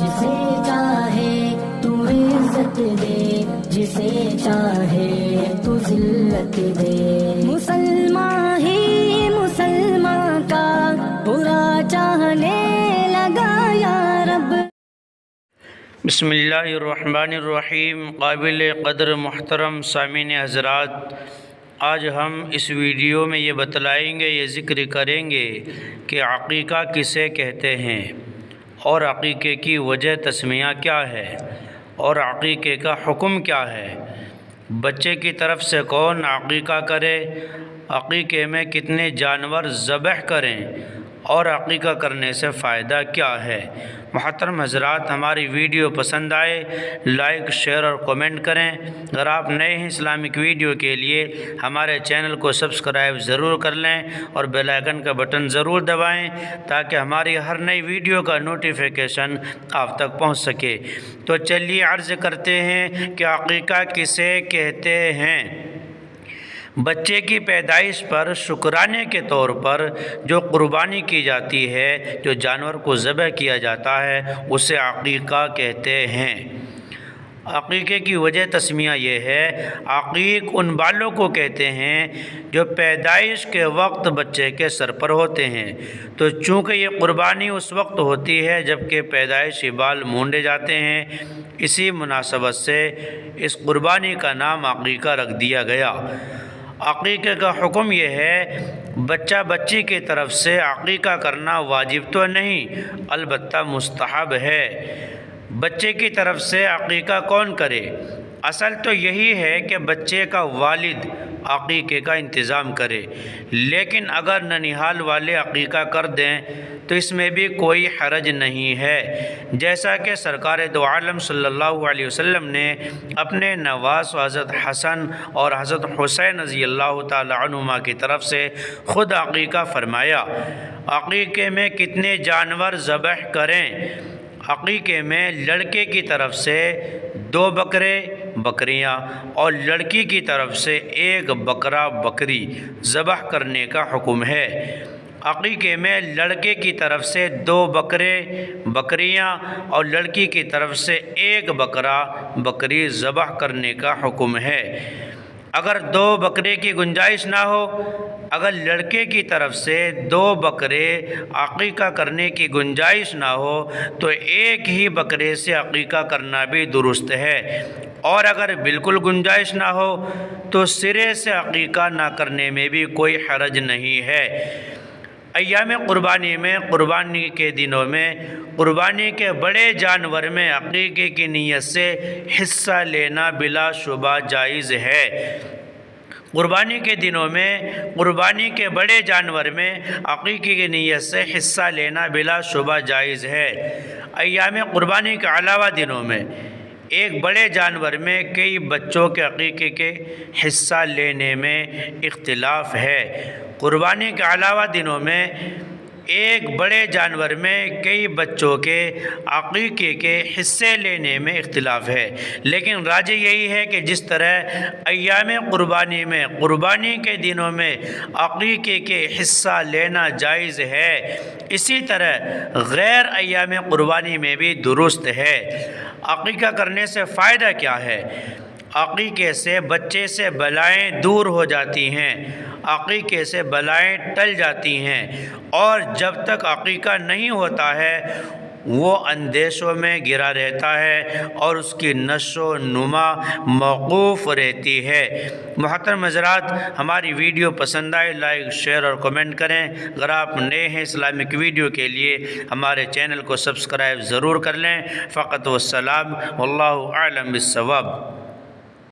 جسے چاہے تو عزت دے، جسے چاہے تو ذلت دے، مسلمان ہی مسلمان کا برا چاہنے لگا یا رب۔ بسم اللہ الرحمن الرحیم۔ قابل قدر محترم سامعین حضرات، آج ہم اس ویڈیو میں یہ بتلائیں گے، یہ ذکر کریں گے کہ عقیقہ کسے کہتے ہیں اور عقیقے کی وجہ تسمیہ کیا ہے اور عقیقے کا حکم کیا ہے، بچے کی طرف سے کون عقیقہ کرے، عقیقے میں کتنے جانور ذبح کریں اور عقیقہ کرنے سے فائدہ کیا ہے۔ محترم حضرات، ہماری ویڈیو پسند آئے لائک، شیئر اور کمنٹ کریں۔ اگر آپ نئے ہیں اسلامک ویڈیو کے لیے ہمارے چینل کو سبسکرائب ضرور کر لیں اور بیل آئیکن کا بٹن ضرور دبائیں تاکہ ہماری ہر نئی ویڈیو کا نوٹیفیکیشن آپ تک پہنچ سکے۔ تو چلیے عرض کرتے ہیں کہ عقیقہ کسے کہتے ہیں۔ بچے کی پیدائش پر شکرانے کے طور پر جو قربانی کی جاتی ہے، جو جانور کو ذبح کیا جاتا ہے، اسے عقیقہ کہتے ہیں۔ عقیقے کی وجہ تسمیہ یہ ہے، عقیق ان بالوں کو کہتے ہیں جو پیدائش کے وقت بچے کے سر پر ہوتے ہیں، تو چونکہ یہ قربانی اس وقت ہوتی ہے جب کہ پیدائشی بال مونڈے جاتے ہیں، اسی مناسبت سے اس قربانی کا نام عقیقہ رکھ دیا گیا۔ عقیقے کا حکم یہ ہے، بچہ بچی کی طرف سے عقیقہ کرنا واجب تو نہیں، البتہ مستحب ہے۔ بچے کی طرف سے عقیقہ کون کرے؟ اصل تو یہی ہے کہ بچے کا والد عقیقے کا انتظام کرے، لیکن اگر ننیحال والے عقیقہ کر دیں تو اس میں بھی کوئی حرج نہیں ہے، جیسا کہ سرکار دو عالم صلی اللہ علیہ وسلم نے اپنے نواز حضرت حسن اور حضرت حسین رضی اللہ تعالی عنہما کی طرف سے خود عقیقہ فرمایا۔ عقیقے میں کتنے جانور ذبح کریں؟ عقیقے میں لڑکے کی طرف سے 2 بکرے بکریاں اور لڑکی کی طرف سے 1 بکرا بکری ذبح کرنے کا حکم ہے۔ عقیقے میں لڑکے کی طرف سے 2 بکرے بکریاں اور لڑکی کی طرف سے 1 بکرا بکری ذبح کرنے کا حکم ہے۔ اگر 2 بکرے کی گنجائش نہ ہو، اگر لڑکے کی طرف سے 2 بکرے عقیقہ کرنے کی گنجائش نہ ہو تو 1 ہی بکرے سے عقیقہ کرنا بھی درست ہے، اور اگر بالکل گنجائش نہ ہو تو سرے سے عقیقہ نہ کرنے میں بھی کوئی حرج نہیں ہے۔ ایام قربانی میں، قربانی کے دنوں میں، قربانی کے بڑے جانور میں عقیقے کی نیت سے حصہ لینا بلا شبہ جائز ہے۔ قربانی کے دنوں میں، قربانی کے بڑے جانور میں عقیقے کی نیت سے حصہ لینا بلا شبہ جائز ہے۔ ایام قربانی کے علاوہ دنوں میں ایک بڑے جانور میں کئی بچوں کے عقیقے کے حصہ لینے میں اختلاف ہے۔ قربانی کے علاوہ دنوں میں ایک بڑے جانور میں کئی بچوں کے عقیقے کے حصے لینے میں اختلاف ہے، لیکن راجح یہی ہے کہ جس طرح ایام قربانی میں، قربانی کے دنوں میں عقیقے کے حصہ لینا جائز ہے، اسی طرح غیر ایام قربانی میں بھی درست ہے۔ عقیقہ کرنے سے فائدہ کیا ہے؟ عقیقے سے بچے سے بلائیں دور ہو جاتی ہیں، عقیقے سے بلائیں ٹل جاتی ہیں، اور جب تک عقیقہ نہیں ہوتا ہے وہ اندیشوں میں گرا رہتا ہے اور اس کی نشو و نما موقوف رہتی ہے۔ محترم حضرات، ہماری ویڈیو پسند آئے لائک، شیئر اور کمنٹ کریں۔ اگر آپ نئے ہیں اسلامک ویڈیو کے لیے ہمارے چینل کو سبسکرائب ضرور کر لیں۔ فقط والسلام، واللہ اعلم بالصواب۔